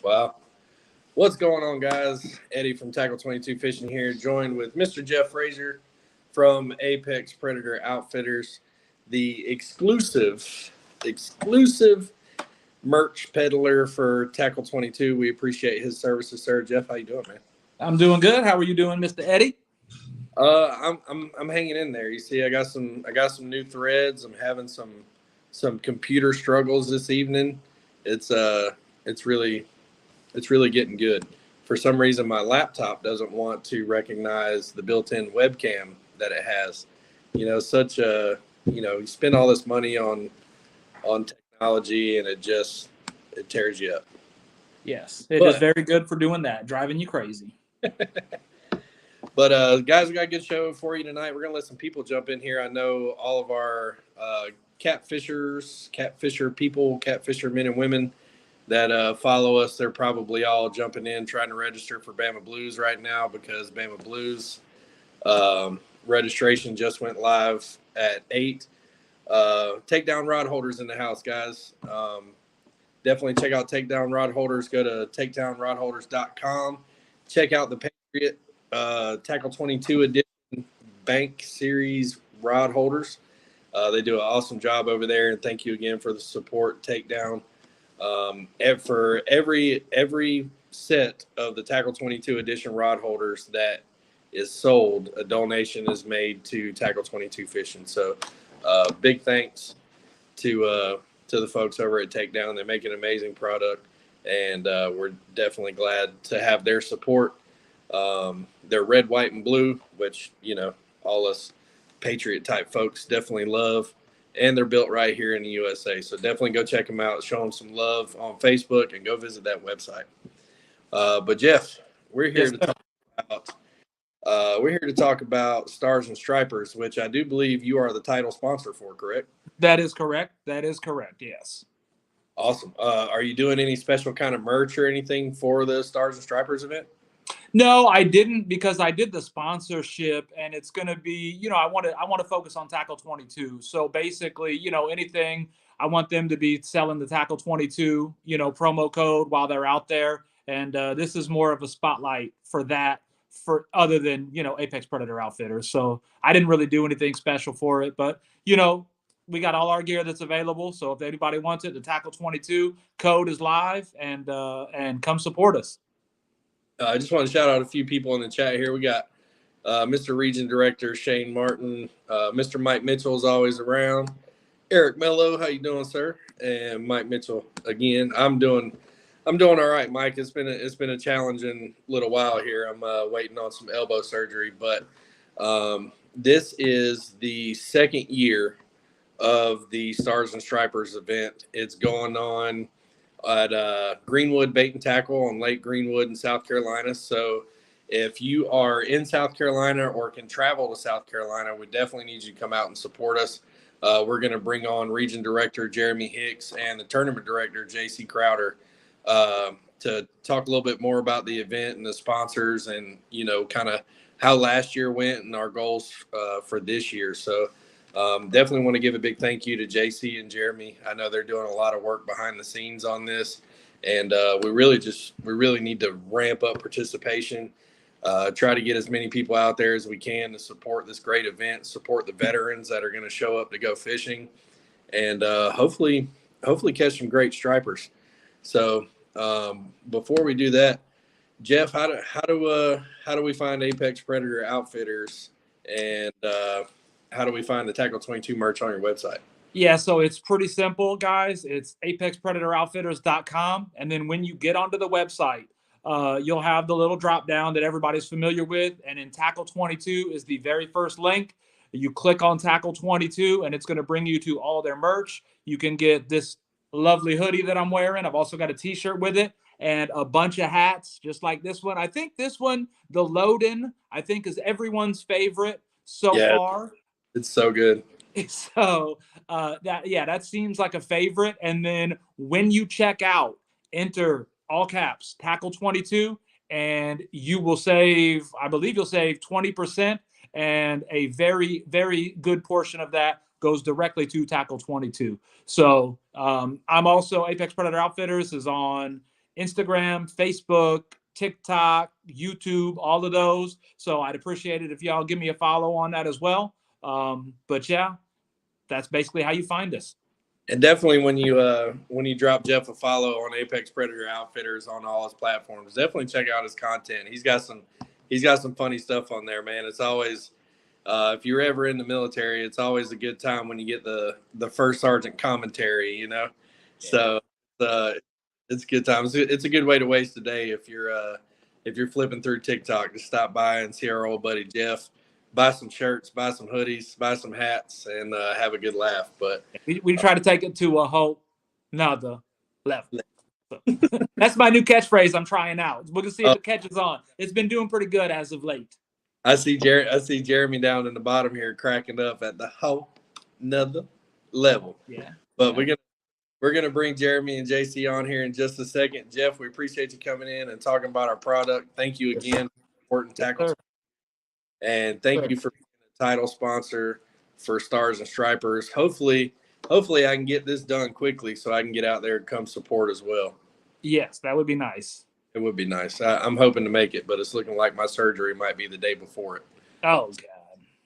Wow. What's going on, guys? Eddie from Tackle 22 Fishing here, joined with Mr. Jeff Frazier from Apex Predator Outfitters, the exclusive merch peddler for Tackle 22. We appreciate his services, sir. Jeff, how you doing, man? I'm doing good. How are you doing, Mr. Eddie? I'm hanging in there. You see, I got some new threads. I'm having some computer struggles this evening. It's really getting good. For some reason, my laptop doesn't want to recognize the built-in webcam that it has. You know, you spend all this money on technology, and it tears you up. Yes, it is very good for doing that, driving you crazy. But guys, we got a good show for you tonight. We're gonna let some people jump in here. I know all of our catfisher men and women that follow us. They're probably all jumping in, trying to register for Bama Blues right now because Bama Blues registration just went live at 8. Takedown rod holders in the house, guys. Definitely check out Takedown Rod Holders. Go to takedownrodholders.com. Check out the Patriot Tackle 22 edition Bank Series rod holders. They do an awesome job over there, and thank you again for the support. Takedown. For every set of the Tackle 22 edition rod holders that is sold, a donation is made to Tackle 22 Fishing. So big thanks to the folks over at Takedown. They make an amazing product, and we're definitely glad to have their support. They're red, white, and blue, which, all us Patriot type folks definitely love, and they're built right here in the USA. So definitely go check them out, show them some love on Facebook, and go visit that website. But Jeff, we're here to talk about Stars and Stripers, which I do believe you are the title sponsor for, correct? That is correct. Yes. Awesome. Are you doing any special kind of merch or anything for the Stars and Stripers event? No, I didn't, because I did the sponsorship, and it's going to be, I want to focus on Tackle 22. So basically, anything, I want them to be selling the Tackle 22, promo code while they're out there. And this is more of a spotlight for that, for other than, Apex Predator Outfitters. So I didn't really do anything special for it, but, we got all our gear that's available. So if anybody wants it, the Tackle 22 code is live, and come support us. I just want to shout out a few people in the chat here. We got Mr. Region Director Shane Martin, Mr. Mike Mitchell is always around. Eric Mello, how you doing, sir? And Mike Mitchell again. I'm doing all right, Mike. It's been a challenging little while here. I'm waiting on some elbow surgery, but this is the second year of the Stars and Stripers event. It's going on at Greenwood Bait and Tackle on Lake Greenwood in South Carolina. So if you are in South Carolina or can travel to South Carolina, we definitely need you to come out and support us. We're going to bring on Region Director Jeremy Hix and the Tournament Director JC Crowder to talk a little bit more about the event and the sponsors, and kind of how last year went and our goals for this year. So definitely want to give a big thank you to JC and Jeremy. I know they're doing a lot of work behind the scenes on this, and we really need to ramp up participation, try to get as many people out there as we can to support this great event, support the veterans that are going to show up to go fishing, and hopefully catch some great stripers. So before we do that, Jeff, how do we find Apex Predator Outfitters, and how do we find the Tackle 22 merch on your website? Yeah, so it's pretty simple, guys. It's apexpredatoroutfitters.com. And then when you get onto the website, you'll have the little drop down that everybody's familiar with. And in Tackle 22 is the very first link. You click on Tackle 22, and it's going to bring you to all their merch. You can get this lovely hoodie that I'm wearing. I've also got a T-shirt with it and a bunch of hats, just like this one. I think this one, the load-in, is everyone's favorite so far. It's so good. So that seems like a favorite. And then when you check out, enter all caps Tackle 22, and you will save, I believe you'll save 20%, and a very, very good portion of that goes directly to Tackle 22. So I'm also, Apex Predator Outfitters is on Instagram, Facebook, TikTok, YouTube, all of those. So I'd appreciate it if y'all give me a follow on that as well. But yeah, that's basically how you find us. And definitely when you drop Jeff a follow on Apex Predator Outfitters on all his platforms, definitely check out his content. He's got some funny stuff on there, man. It's always if you're ever in the military, it's always a good time when you get the first sergeant commentary, you know. Yeah. So it's a good time. It's a good way to waste a day if you're flipping through TikTok. Just stop by and see our old buddy Jeff. Buy some shirts, buy some hoodies, buy some hats, and have a good laugh. But we try to take it to a whole nother level. So, that's my new catchphrase I'm trying out. We're gonna see if it catches on. It's been doing pretty good as of late. I see Jeremy down in the bottom here cracking up at the whole nother level. Yeah. But we're gonna bring Jeremy and JC on here in just a second. Jeff, we appreciate you coming in and talking about our product. Thank you again for supporting Tackle. And thank you for being a title sponsor for Stars and Stripers. Hopefully I can get this done quickly so I can get out there and come support as well. Yes, that would be nice. It would be nice. I'm hoping to make it, but it's looking like my surgery might be the day before it. Oh,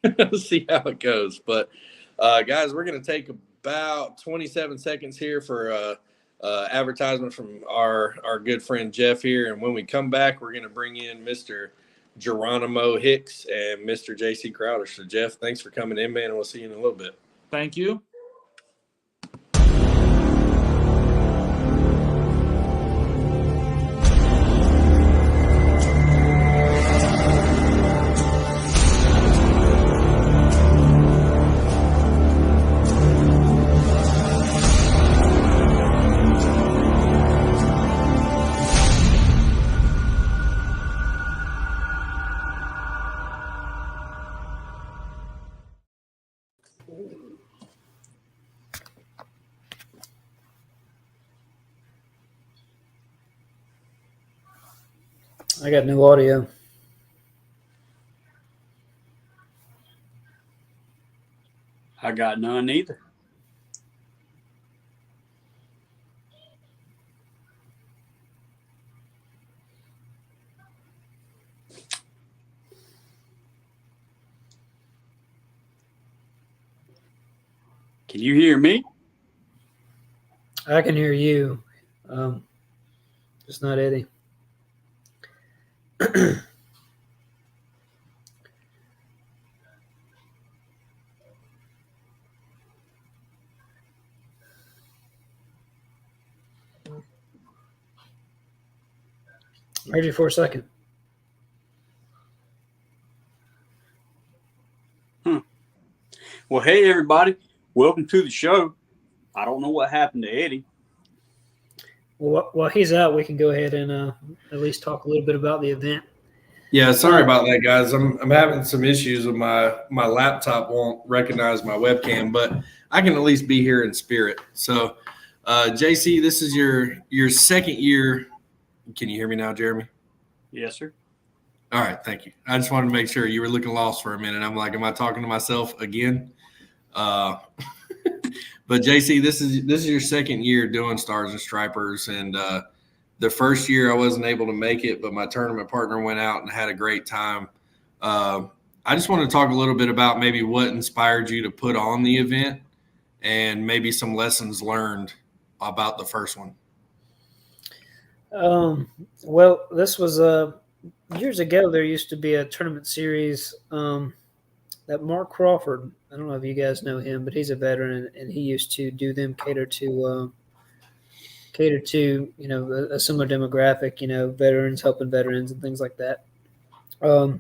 God. We'll see how it goes. But, guys, we're going to take about 27 seconds here for advertisement from our good friend Jeff here. And when we come back, we're going to bring in Mr. Jeremy Hix and Mr. JC Crowder. So, Jeff, thanks for coming in, man, and we'll see you in a little bit. Thank you. I got no audio. I got none either. Can you hear me? I can hear you. Just not Eddie. Heard you for a second. Well, hey, everybody. Welcome to the show. I don't know what happened to Eddie. Well, while he's out, we can go ahead and at least talk a little bit about the event. Yeah, sorry about that, guys. I'm having some issues with my laptop won't recognize my webcam, but I can at least be here in spirit. So, JC, this is your second year. Can you hear me now, Jeremy? Yes, sir. All right, thank you. I just wanted to make sure. You were looking lost for a minute. I'm like, am I talking to myself again? But JC, this is your second year doing Stars and Stripers, and the first year I wasn't able to make it, but my tournament partner went out and had a great time. I just want to talk a little bit about maybe what inspired you to put on the event and maybe some lessons learned about the first one. Well, this was years ago. There used to be a tournament series that Mark Crawford, I don't know if you guys know him, but he's a veteran, and he used to do them cater to a similar demographic, veterans helping veterans and things like that. And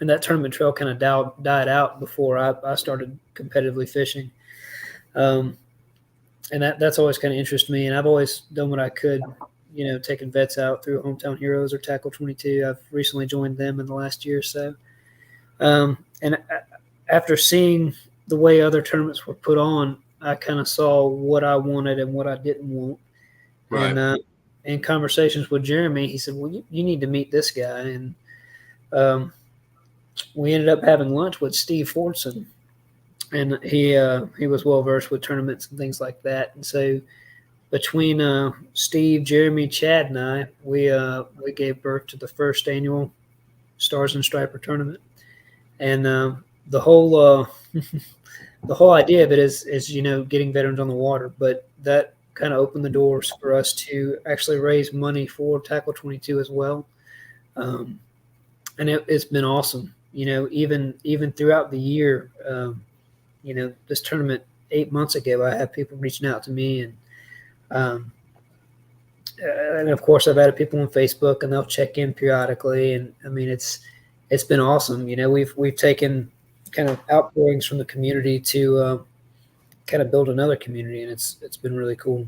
that tournament trail kind of died out before I started competitively fishing. And that's always kind of interested me, and I've always done what I could, taking vets out through Hometown Heroes or Tackle 22. I've recently joined them in the last year or so. And after seeing the way other tournaments were put on, I kind of saw what I wanted and what I didn't want. Right. And in conversations with Jeremy, he said, well, you need to meet this guy. And we ended up having lunch with Steve Fordson. And he was well-versed with tournaments and things like that. And so between Steve, Jeremy, Chad, and I, we gave birth to the first annual Stars and Striper tournament, and the whole the whole idea of it is getting veterans on the water, but that kind of opened the doors for us to actually raise money for Tackle 22 as well, and it's been awesome. Even throughout the year, this tournament 8 months ago, I had people reaching out to me, and of course I've added people on Facebook, and they'll check in periodically, and I mean it's been awesome. We've taken kind of outpourings from the community to kind of build another community, and it's been really cool.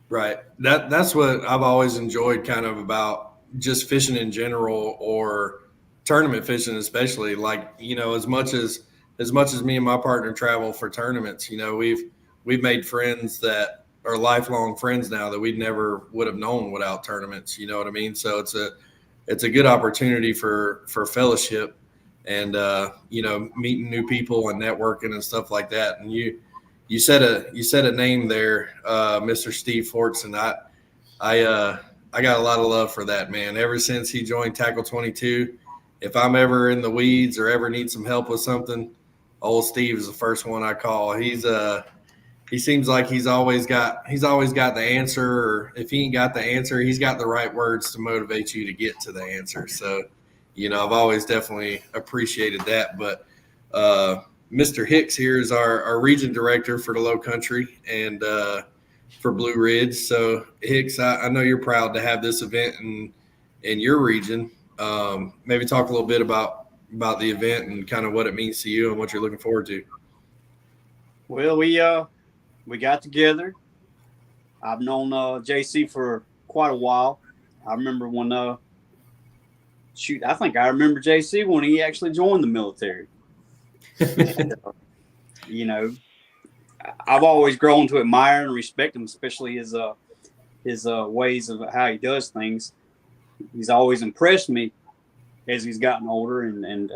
Right. That's what I've always enjoyed kind of about just fishing in general, or tournament fishing especially. Like, as much as me and my partner travel for tournaments, we've made friends that are lifelong friends now that we never would have known without tournaments. You know what I mean? So it's a good opportunity for fellowship and meeting new people and networking and stuff like that. And you said a name there, Mr. Steve Fortson. I got a lot of love for that man. Ever since he joined Tackle 22, if I'm ever in the weeds or ever need some help with something, old Steve is the first one I call. He seems like he's always got the answer, or if he ain't got the answer, he's got the right words to motivate you to get to the answer. So, I've always definitely appreciated that. But Mr. Hix here is our region director for the Low Country and for Blue Ridge. So Hix, I know you're proud to have this event in your region. Maybe talk a little bit about the event and kind of what it means to you and what you're looking forward to. Well, we got together. I've known JC for quite a while. I remember when I think I remember JC when he actually joined the military. And, I've always grown to admire and respect him, especially his ways of how he does things. He's always impressed me as he's gotten older, and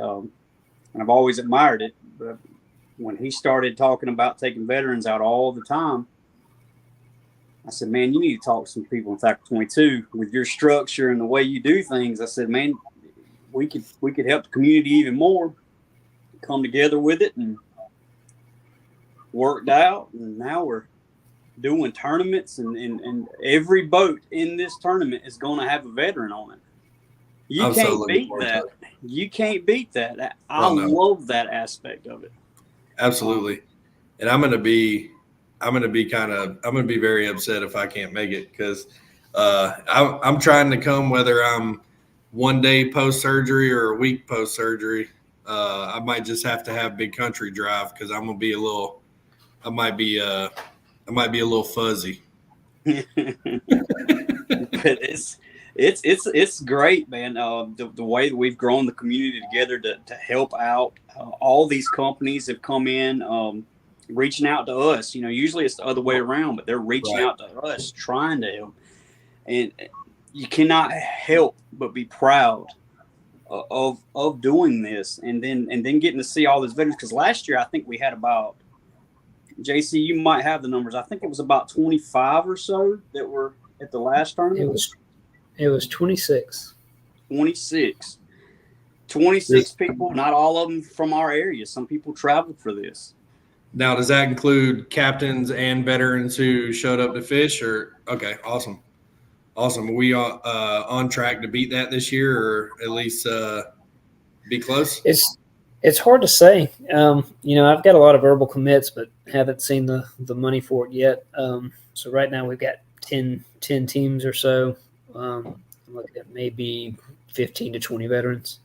I've always admired it. But when he started talking about taking veterans out all the time, I said, man, you need to talk to some people in Tackle 22 with your structure and the way you do things. I said, man, we could help the community even more. Come together with it and worked out, and now we're doing tournaments, and every boat in this tournament is going to have a veteran on it. You can't beat that. You can't beat that. I love that aspect of it. Absolutely. And I'm going to be very upset if I can't make it, because I'm trying to come, whether I'm 1 day post surgery or a week post surgery. I might just have to have Big Country drive, because I might be a little fuzzy. But it's great, man. The way that we've grown the community together to help out. All these companies have come in, reaching out to us. Usually it's the other way around, but they're reaching out to us, trying to help. And you cannot help but be proud of doing this, and then getting to see all these veterans. Because last year I think we had about, JC, you might have the numbers, I think it was about 25 or so that were at the last tournament. It was 26. 26 people, not all of them from our area. Some people traveled for this. Now, does that include captains and veterans who showed up to fish? Or okay, awesome. Are we on track to beat that this year, or at least be close? It's hard to say. I've got a lot of verbal commits, but haven't seen the money for it yet. So right now we've got 10 teams or so. I'm looking at maybe 15 to 20 veterans.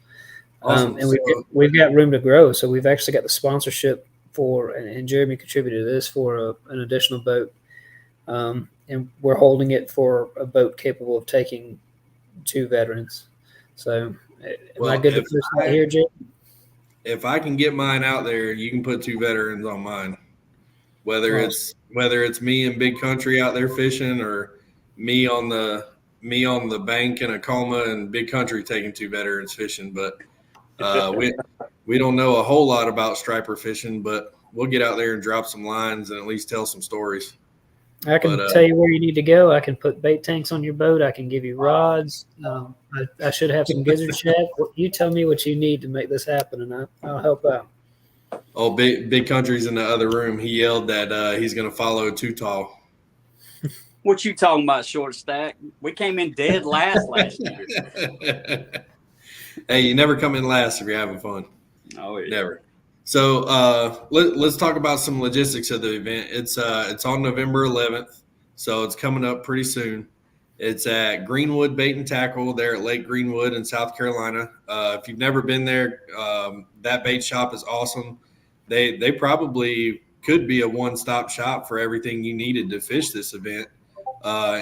Awesome. And we've got room to grow. So we've actually got the sponsorship for, and Jeremy contributed to this, for an additional boat. And we're holding it for a boat capable of taking 2 veterans. So am I good to push that here, Jim? If I can get mine out there, you can put 2 veterans on mine. Whether it's me in Big Country out there fishing, or me on the bank in Acoma and Big Country taking 2 veterans fishing. But we don't know a whole lot about striper fishing, but we'll get out there and drop some lines and at least tell some stories. I can tell you where you need to go. I can put bait tanks on your boat. I can give you rods. I should have some gizzard shad. You tell me what you need to make this happen, and I'll help out. Oh, big country's in the other room. He yelled that he's going to follow Too Tall. What you talking about, Short Stack? We came in dead last year. Hey, you never come in last if you're having fun. Oh, yeah. Never. So let's talk about some logistics of the event. It's on November 11th, so it's coming up pretty soon. It's at Greenwood Bait and Tackle there at Lake Greenwood in South Carolina. If you've never been there, that bait shop is awesome. They probably could be a one-stop shop for everything you needed to fish this event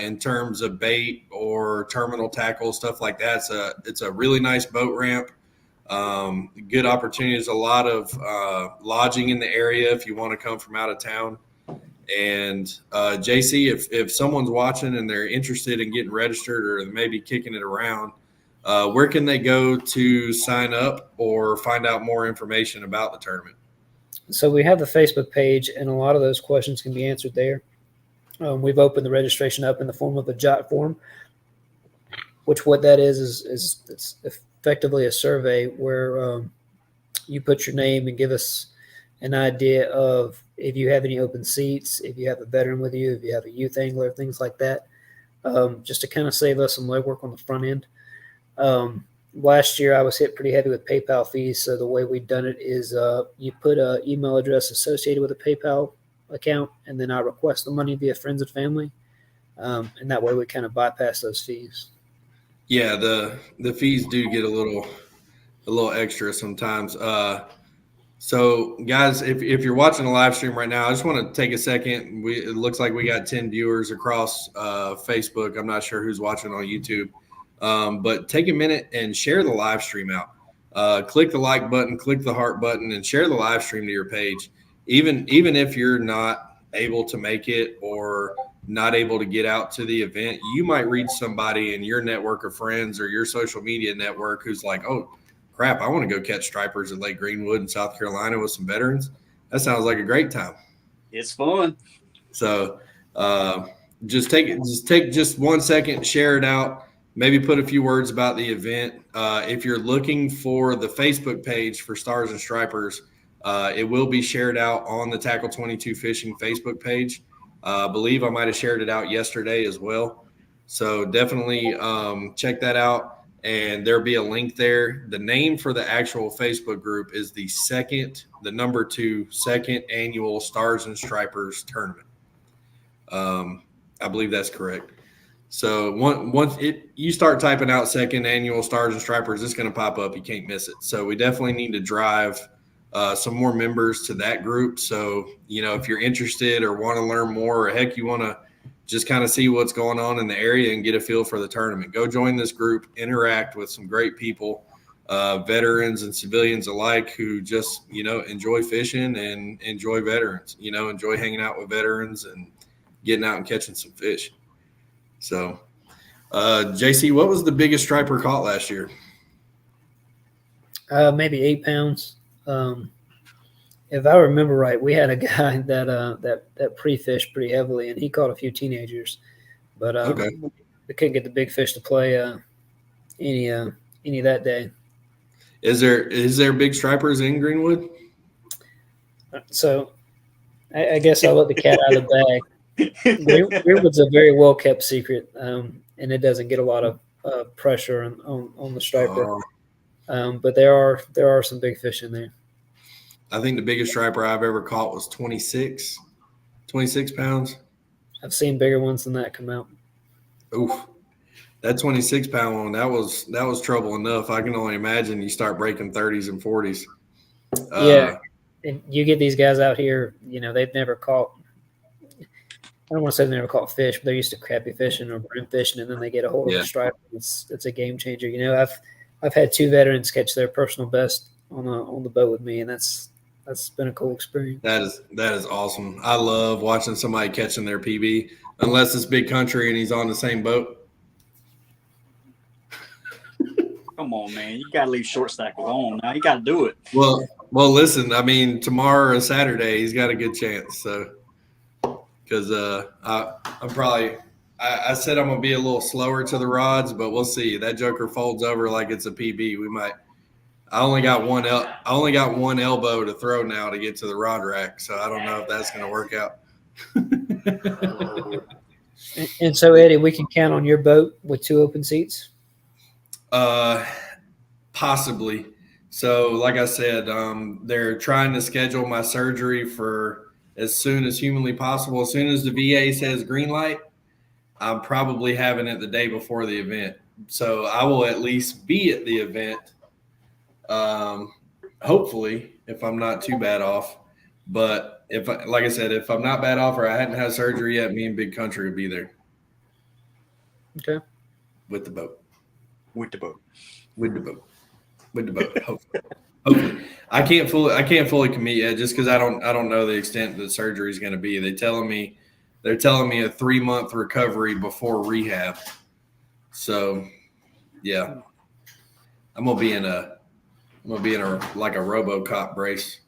in terms of bait or terminal tackle, stuff like that. It's a really nice boat ramp. Good opportunities, a lot of lodging in the area if you want to come from out of town. And JC, if someone's watching and they're interested in getting registered or maybe kicking it around, where can they go to sign up or find out more information about the tournament? So we have the Facebook page, and a lot of those questions can be answered there. We've opened the registration up in the form of a jot form, which what that is it's effectively a survey where you put your name and give us an idea of if you have any open seats, if you have a veteran with you, if you have a youth angler, things like that, just to kind of save us some legwork on the front end. Last year, I was hit pretty heavy with PayPal fees, so the way we've done it is you put an email address associated with a PayPal account, and then I request the money via friends and family, and that way we kind of bypass those fees. Yeah, the fees do get a little extra sometimes. So, guys, if you're watching the live stream right now, I just want to take a second. It looks like we got 10 viewers across Facebook. I'm not sure who's watching on YouTube. But take a minute and share the live stream out. Click the like button, click the heart button, and share the live stream to your page. Even if you're not able to make it or not able to get out to the event, you might reach somebody in your network of friends or your social media network who's like, oh, crap, I want to go catch stripers at Lake Greenwood in South Carolina with some veterans. That sounds like a great time. It's fun. So just take 1 second, share it out. Maybe put a few words about the event. If you're looking for the Facebook page for Stars and Stripers, it will be shared out on the Tackle 22 Fishing Facebook page. I believe I might have shared it out yesterday as well. So definitely check that out. And there'll be a link there. The name for the actual Facebook group is the number 2 second annual Stars and Stripers tournament. I believe that's correct. So once you start typing out second annual Stars and Stripers, it's going to pop up. You can't miss it. So we definitely need to drive some more members to that group. So, if you're interested or want to learn more, or heck, you want to just kind of see what's going on in the area and get a feel for the tournament, go join this group, interact with some great people, veterans and civilians alike who just, enjoy fishing and enjoy veterans, enjoy hanging out with veterans and getting out and catching some fish. So, JC, what was the biggest striper caught last year? Maybe 8 pounds. If I remember right, we had a guy that pre-fished pretty heavily, and he caught a few teenagers, but okay. We couldn't get the big fish to play any that day. Is there big stripers in Greenwood? So, I guess I'll let the cat out of the bag. Greenwood's a very well kept secret, and it doesn't get a lot of pressure on the striper. But there are some big fish in there. I think the biggest striper I've ever caught was 26 pounds. I've seen bigger ones than that come out. Oof. That 26-pound one, that was trouble enough. I can only imagine you start breaking 30s and 40s. Yeah. And you get these guys out here, they've never caught – I don't want to say they've never caught fish, but they're used to crappie fishing or brim fishing, and then they get a hold of a striper. It's a game changer. I've had 2 veterans catch their personal best on the boat with me, and that's been a cool experience. That is awesome. I love watching somebody catching their PB, unless it's big country and he's on the same boat. Come on, man. You got to leave Short Stack alone now. You got to do it. Well, listen, I mean, tomorrow or Saturday, he's got a good chance. So because I'm probably. I said I'm gonna be a little slower to the rods, but we'll see. That joker folds over like it's a PB. We might. I only got one elbow to throw now to get to the rod rack, so I don't know if that's gonna work out. And so, Eddie, we can count on your boat with 2 open seats? Possibly. So, like I said, they're trying to schedule my surgery for as soon as humanly possible. As soon as the VA says green light, I'm probably having it the day before the event. So I will at least be at the event, hopefully, if I'm not too bad off. But like I said, if I'm not bad off or I hadn't had surgery yet, me and Big Country would be there. Okay. With the boat. Hopefully. I can't fully commit yet just because I don't know the extent that surgery is going to be. They're telling me a 3-month recovery before rehab. So yeah, I'm gonna be in a like a RoboCop brace.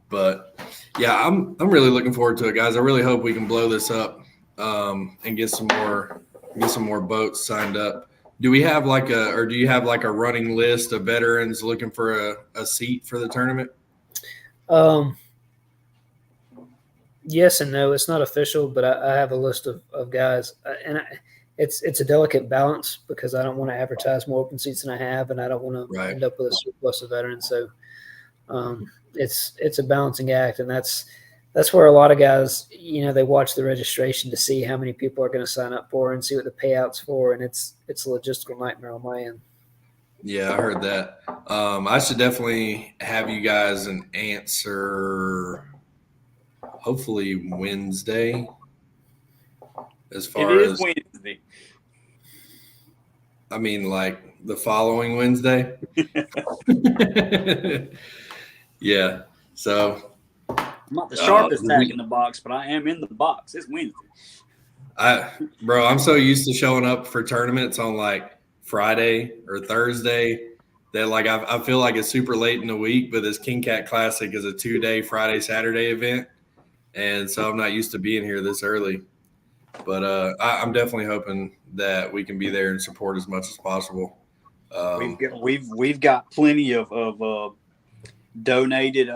But yeah, I'm really looking forward to it, guys. I really hope we can blow this up and get some more boats signed up. Do you have like a running list of veterans looking for a seat for the tournament? Yes and no. It's not official, but I have a list of guys, and it's a delicate balance because I don't want to advertise more open seats than I have, and I don't want to end up with a surplus of veterans. So it's a balancing act, and that's where a lot of guys, they watch the registration to see how many people are going to sign up for and see what the payout's for, and it's a logistical nightmare on my end. Yeah, I heard that. I should definitely have you guys an answer. Hopefully Wednesday. As far as Wednesday. I mean, like the following Wednesday. Yeah. So I'm not the sharpest tack in the box, but I am in the box. It's Wednesday. I'm so used to showing up for tournaments on like Friday or Thursday that like I feel like it's super late in the week, but this King Cat Classic is a 2-day Friday, Saturday event. And so I'm not used to being here this early, but I'm definitely hoping that we can be there and support as much as possible. We've got plenty of donated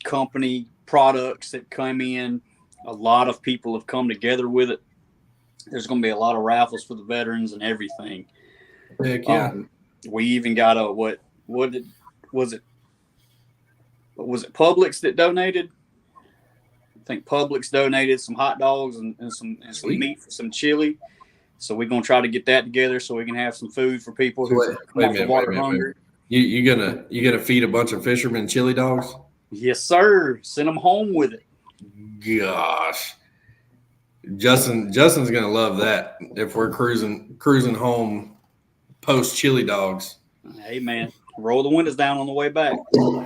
company products that come in. A lot of people have come together with it. There's going to be a lot of raffles for the veterans and everything. Heck yeah. We even got was it Publix that donated? I think Publix donated some hot dogs and some meat for some chili. So we're gonna try to get that together so we can have some food for people who are water hungry. You gonna feed a bunch of fishermen chili dogs? Yes, sir. Send them home with it. Gosh, Justin's gonna love that if we're cruising home post chili dogs. Hey man, roll the windows down on the way back. Well,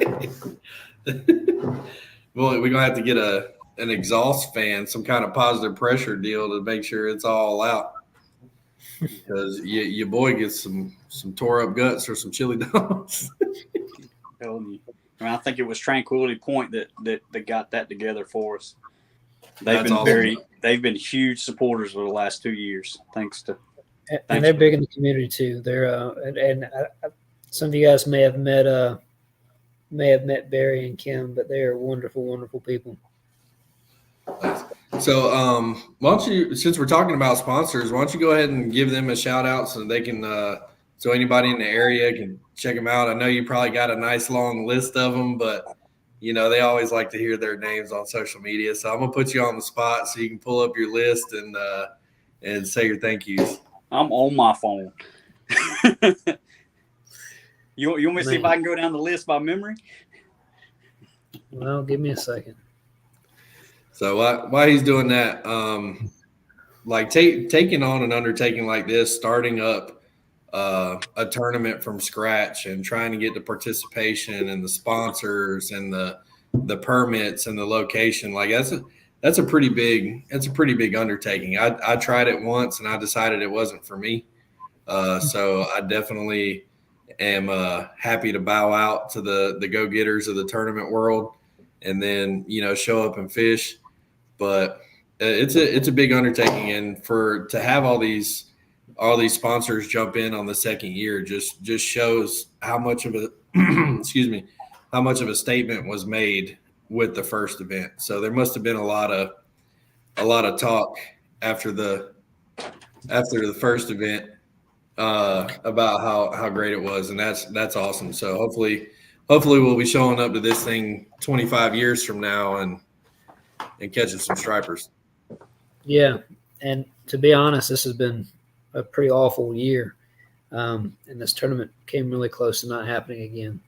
we're gonna have to get an exhaust fan, some kind of positive pressure deal to make sure it's all out. Because your boy gets some tore up guts or some chili dogs. I think it was Tranquility Point that got that together for us. They've been huge supporters over the last 2 years. Thanks and they're big in the community too. They're some of you guys may have met Barry and Kim, but they are wonderful, wonderful people. So, why don't you, since we're talking about sponsors, why don't you go ahead and give them a shout out so they can, so anybody in the area can check them out. I know you probably got a nice long list of them, but they always like to hear their names on social media. So I'm gonna put you on the spot so you can pull up your list and say your thank yous. I'm on my phone. You want me to see if I can go down the list by memory? Well, give me a second. So while he's doing that, like taking on an undertaking like this, starting up a tournament from scratch and trying to get the participation and the sponsors and the permits and the location, like that's a pretty big undertaking. I tried it once and I decided it wasn't for me. So I definitely am happy to bow out to the go-getters of the tournament world and then, show up and fish. But it's a big undertaking, and to have all these sponsors jump in on the second year just shows how much of a excuse me, how much of a statement was made with the first event. So there must have been a lot of talk after the first event about how great it was, and that's awesome. So hopefully we'll be showing up to this thing 25 years from now and catching some stripers. Yeah, and to be honest, this has been a pretty awful year, and this tournament came really close to not happening again.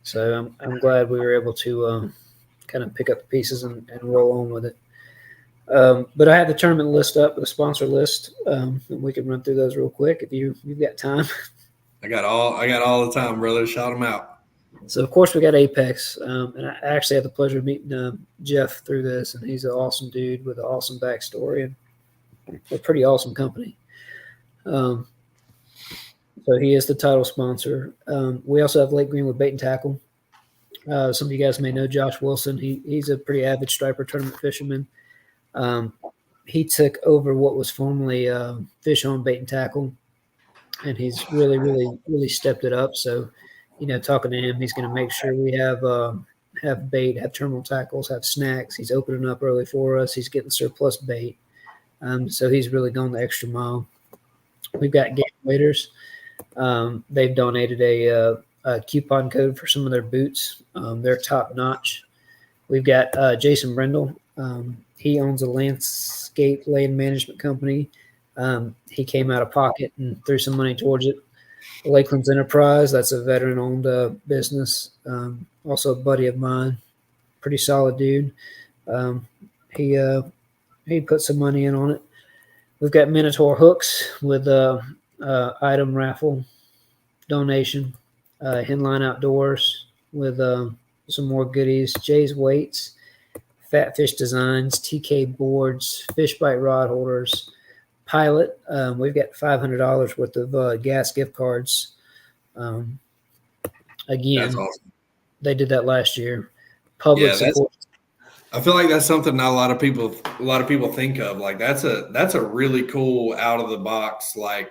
So I'm glad we were able to kind of pick up the pieces and roll on with it. But I have the tournament list up, the sponsor list, and we can run through those real quick if you've got time. I got all the time, brother. Shout them out. So, of course, we got Apex, and I actually had the pleasure of meeting Jeff through this, and he's an awesome dude with an awesome backstory and a pretty awesome company. So he is the title sponsor. We also have Lake Greenwood Bait and Tackle. Some of you guys may know Josh Wilson. He's a pretty avid striper tournament fisherman. He took over what was formerly Fish On Bait and Tackle, and he's really, really, really stepped it up. So, talking to him, he's going to make sure we have bait, have terminal tackles, have snacks. He's opening up early for us. He's getting surplus bait. So he's really gone the extra mile. We've got Game Waiters. They've donated a coupon code for some of their boots. They're top notch. We've got Jason Brindle. He owns a landscape land management company. He came out of pocket and threw some money towards it. Lakeland's Enterprise, that's a veteran-owned business. Also a buddy of mine, pretty solid dude. He put some money in on it. We've got Minotaur Hooks with item raffle donation. Henline Outdoors with some more goodies. Jay's Weights, Fat Fish Designs, TK Boards, Fish Bite Rod Holders, Pilot. We've got $500 worth of gas gift cards. Again, That's awesome. They did that last year. Public support. I feel like that's something not a lot of people think of. Like that's a really cool out of the box like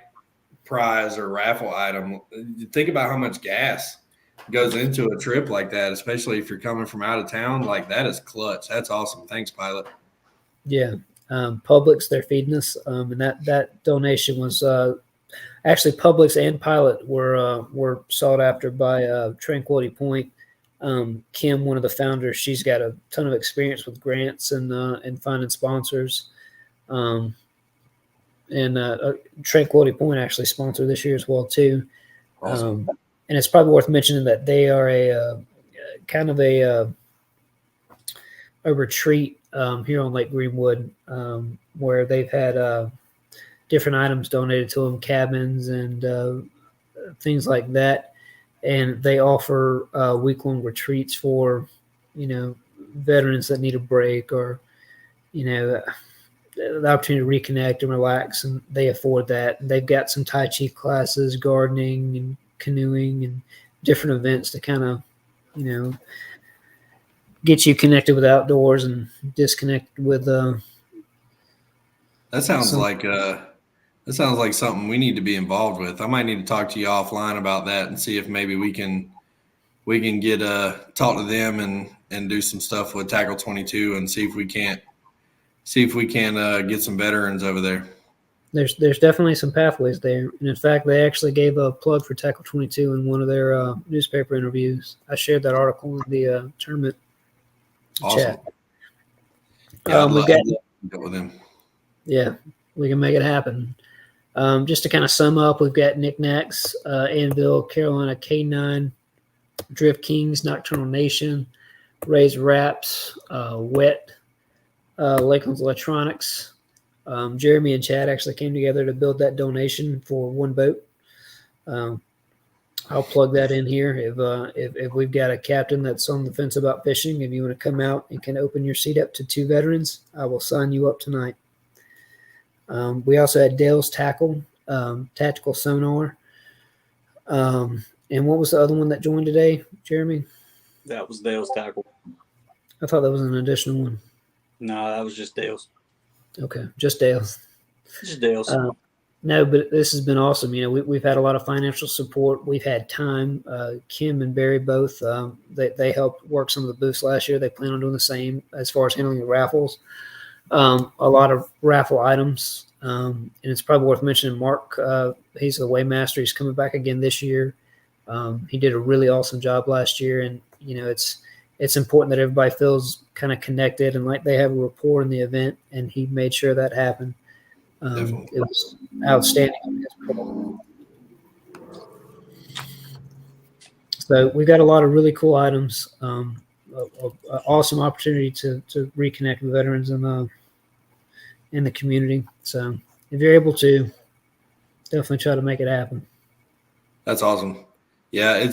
prize or raffle item. Think about how much gas goes into a trip like that, especially if you're coming from out of town. Like that is clutch. That's awesome. Thanks, Pilot. Yeah. Publix, they're feeding us. And that donation was actually Publix and Pilot were sought after by Tranquility Point. Kim, one of the founders, she's got a ton of experience with grants and finding sponsors. And Tranquility Point actually sponsored this year as well too. Awesome. And it's probably worth mentioning that they are a kind of a retreat here on Lake Greenwood, where they've had different items donated to them, cabins and things like that. And they offer week-long retreats for, veterans that need a break or, the opportunity to reconnect and relax, and they afford that. And they've got some Tai Chi classes, gardening and canoeing and different events to kind of, get you connected with outdoors and disconnected with that sounds like something we need to be involved with. I might need to talk to you offline about that and see if maybe we can get talk to them and do some stuff with Tackle 22 and see if we can get some veterans over there. There's definitely some pathways there. And in fact, they actually gave a plug for Tackle 22 in one of their newspaper interviews. I shared that article in the tournament awesome. Chat. Yeah, we got with them. Yeah, we can make it happen. Just to kind of sum up, we've got Knickknacks, Anvil, Carolina K9, Drift Kings, Nocturnal Nation, Raised Wraps, Wet, Lakeland's Electronics. Jeremy and Chad actually came together to build that donation for one boat. I'll plug that in here. If we've got a captain that's on the fence about fishing and you want to come out and can open your seat up to 2 veterans, I will sign you up tonight. We also had Dale's Tackle, Tactical Sonar. And what was the other one that joined today, Jeremy? That was Dale's Tackle. I thought that was an additional one. No, that was just Dale's. Okay, just Dale's. Just Dale's. No, but this has been awesome. We've had a lot of financial support. We've had time. Kim and Barry both, they helped work some of the booths last year. They plan on doing the same as far as handling the raffles. A lot of raffle items. And it's probably worth mentioning Mark, he's the Waymaster. He's coming back again this year. He did a really awesome job last year. And, it's important that everybody feels kind of connected and like they have a rapport in the event. And he made sure that happened. It was outstanding on his part. So we've got a lot of really cool items. An awesome opportunity to reconnect with veterans in the community. So if you're able to, definitely try to make it happen. That's awesome. Yeah,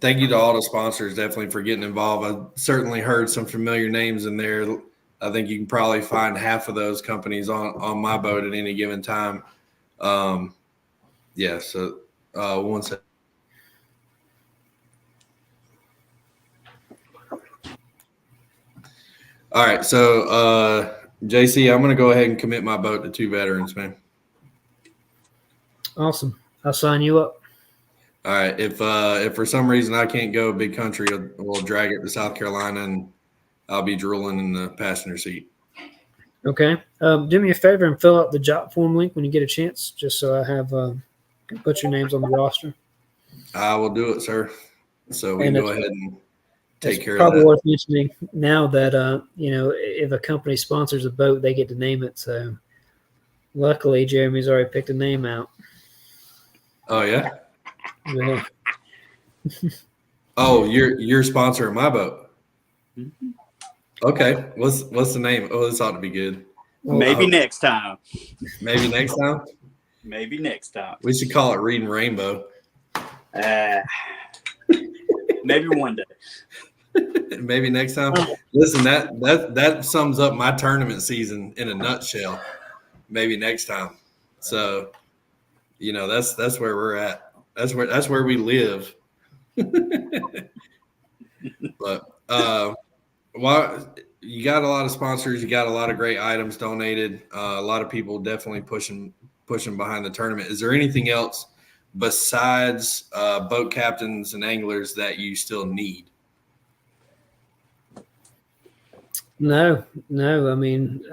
thank you to all the sponsors definitely for getting involved. I certainly heard some familiar names in there. I think you can probably find half of those companies on my boat at any given time. Yeah, so one second. All right, so JC, I'm going to go ahead and commit my boat to 2 veterans, man. Awesome. I'll sign you up. All right, if for some reason I can't go, Big Country will drag it to South Carolina, and I'll be drooling in the passenger seat. Okay. Do me a favor and fill out the job form link when you get a chance, just so I have can put your names on the roster. I will do it, sir. So we can go ahead and take care of that. Probably worth mentioning now that if a company sponsors a boat, they get to name it. So luckily, Jeremy's already picked a name out. Oh yeah. Yeah. Oh, you're sponsoring my boat. Okay. What's the name? Oh, this ought to be good. Maybe next time. Maybe next time. Maybe next time. We should call it Reading Rainbow. Maybe one day. Maybe next time. Listen, that sums up my tournament season in a nutshell. Maybe next time. So, that's where we're at. That's where we live. But well, you got a lot of sponsors, you got a lot of great items donated. A lot of people definitely pushing behind the tournament. Is there anything else besides boat captains and anglers that you still need? No. I mean,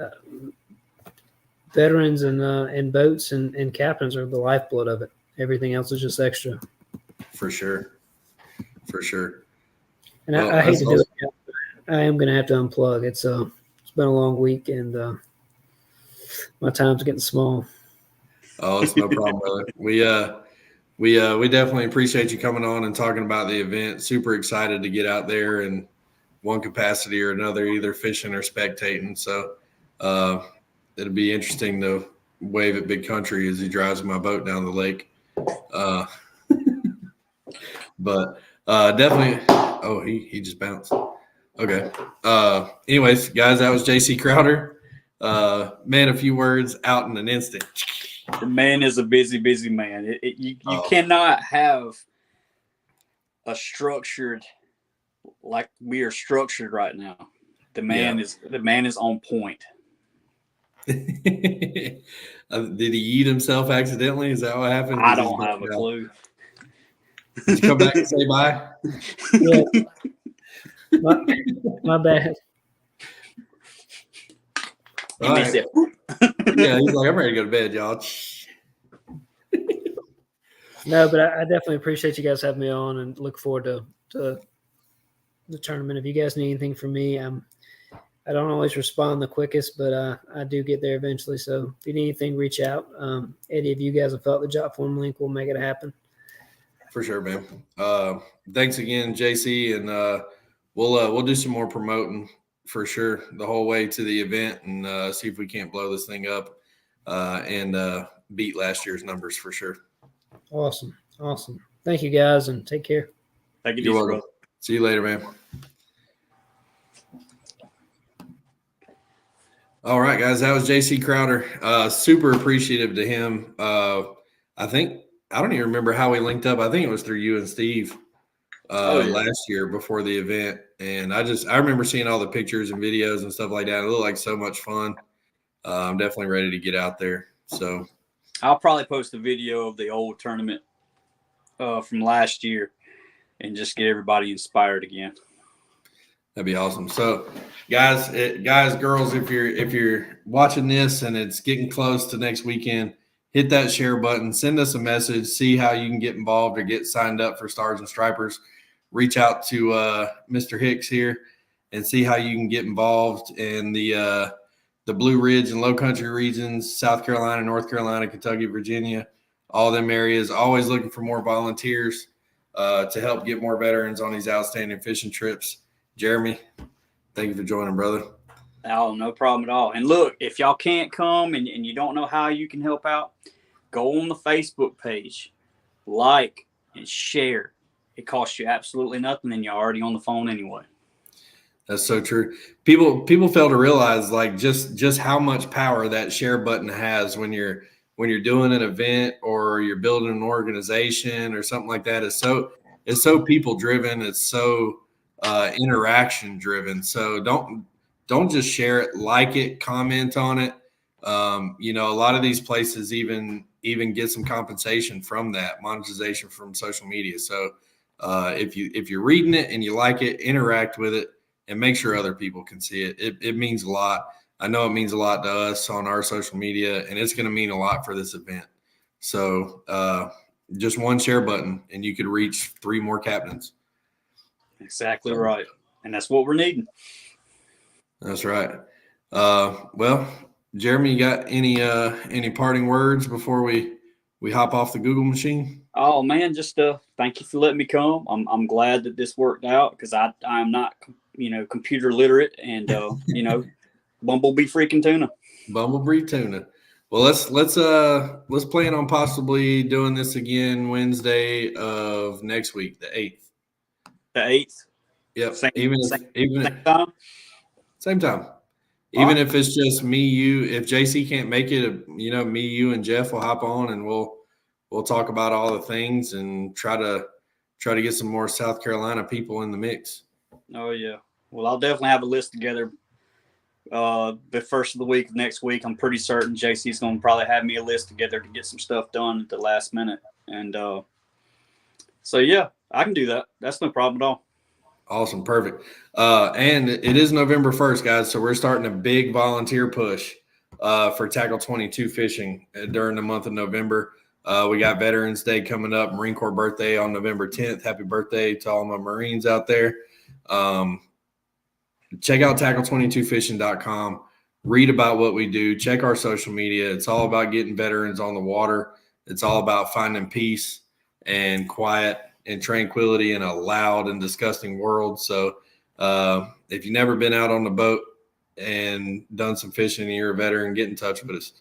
veterans and boats and captains are the lifeblood of it. Everything else is just extra. For sure. And well, I hate to do it. I am going to have to unplug. It's been a long week, and my time's getting small. Oh, it's no problem, brother. We definitely appreciate you coming on and talking about the event. Super excited to get out there in one capacity or another, either fishing or spectating. So it'll be interesting to wave at Big Country as he drives my boat down the lake. But definitely. Oh, he just bounced. Okay. Anyways, guys, that was JC Crowder. Man, a few words out in an instant. The man is a busy man. You cannot have a structured like we are structured right now. The man is on point. Did he eat himself accidentally? Is that what happened? I don't have a clue. Did you come back and say bye? Yeah. My bad. Right. Yeah, he's like, I'm ready to go to bed, y'all. No, but I definitely appreciate you guys having me on and look forward to the tournament. If you guys need anything from me, I don't always respond the quickest, but I do get there eventually. So if you need anything, reach out. Any of you guys have felt the job form link, we'll make it happen. For sure, man. Thanks again, JC, and we'll do some more promoting for sure the whole way to the event and see if we can't blow this thing up and beat last year's numbers for sure. Awesome. Thank you, guys, and take care. Thank you. You're welcome. See you later, man. All right, guys, that was JC Crowder. Super appreciative to him. I don't even remember how we linked up. I think it was through you and Steve. last year before the event. And I remember seeing all the pictures and videos and stuff like that. It looked like so much fun. I'm definitely ready to get out there. So I'll probably post a video of the old tournament from last year and just get everybody inspired again. that'd be awesome. So guys, girls, if you're watching this and it's getting close to next weekend, hit that share button, send us a message, see how you can get involved or get signed up for Stars and Stripers. Reach out to Mr. Hix here and see how you can get involved in the Blue Ridge and Low Country regions, South Carolina, North Carolina, Kentucky, Virginia, all them areas. Always looking for more volunteers to help get more veterans on these outstanding fishing trips. Jeremy, thank you for joining, brother. Oh, no problem at all. And look, if y'all can't come and you don't know how you can help out, go on the Facebook page, like and share. It costs you absolutely nothing, and you're already on the phone anyway. That's so true. People fail to realize like just how much power that share button has when you're doing an event or you're building an organization or something like that. It's so people driven. It's so interaction driven. So don't just share it, like it, comment on it. A lot of these places even get some compensation from that, monetization from social media. So if you're reading it and you like it, interact with it and make sure other people can see it. It means a lot. I know it means a lot to us on our social media, and it's going to mean a lot for this event. So just one share button and you could reach 3 more captains. Exactly right. And that's what we're needing. That's right. Well, Jeremy, you got any parting words before we hop off the Google machine? Oh man, just thank you for letting me come. I'm glad that this worked out because I'm not computer literate and bumblebee freaking tuna. Bumblebee tuna. Well, let's plan on possibly doing this again Wednesday of next week, the 8th. The 8th. Yep. Same time. Same time. Even if it's just me, you, if JC can't make it, me, you, and Jeff will hop on and we'll talk about all the things and try to get some more South Carolina people in the mix. Oh yeah. Well, I'll definitely have a list together the first of the week of next week. I'm pretty certain JC's going to probably have me a list together to get some stuff done at the last minute. And so yeah, I can do that. That's no problem at all. Awesome. Perfect. And it is November 1st, guys. So we're starting a big volunteer push for Tackle 22 fishing during the month of November. We got Veterans Day coming up, Marine Corps birthday on November 10th. Happy birthday to all my Marines out there. Check out tackle22fishing.com. Read about what we do. Check our social media. It's all about getting veterans on the water. It's all about finding peace and quiet and tranquility in a loud and disgusting world. So if you've never been out on the boat and done some fishing and you're a veteran, get in touch with us.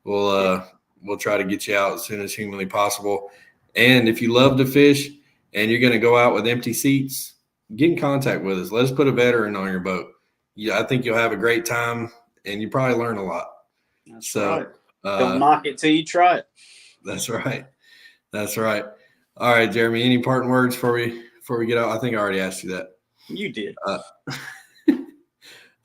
We'll try to get you out as soon as humanly possible. And if you love to fish and you're going to go out with empty seats, get in contact with us. Let us put a veteran on your boat. Yeah, I think you'll have a great time and you probably learn a lot. That's right. Don't knock it till you try it. That's right. That's right. All right, Jeremy, any parting words before we get out? I think I already asked you that. You did. All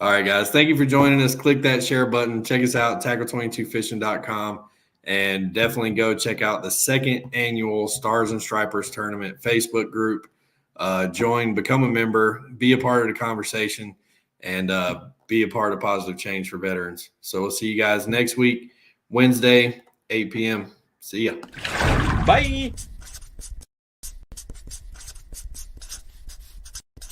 right, guys. Thank you for joining us. Click that share button. Check us out, tackle22fishing.com. And definitely go check out the 2nd annual Stars and Stripers Tournament Facebook group. Join, become a member, be a part of the conversation, and be a part of positive change for veterans. So we'll see you guys next week, Wednesday, 8 p.m. See ya. Bye.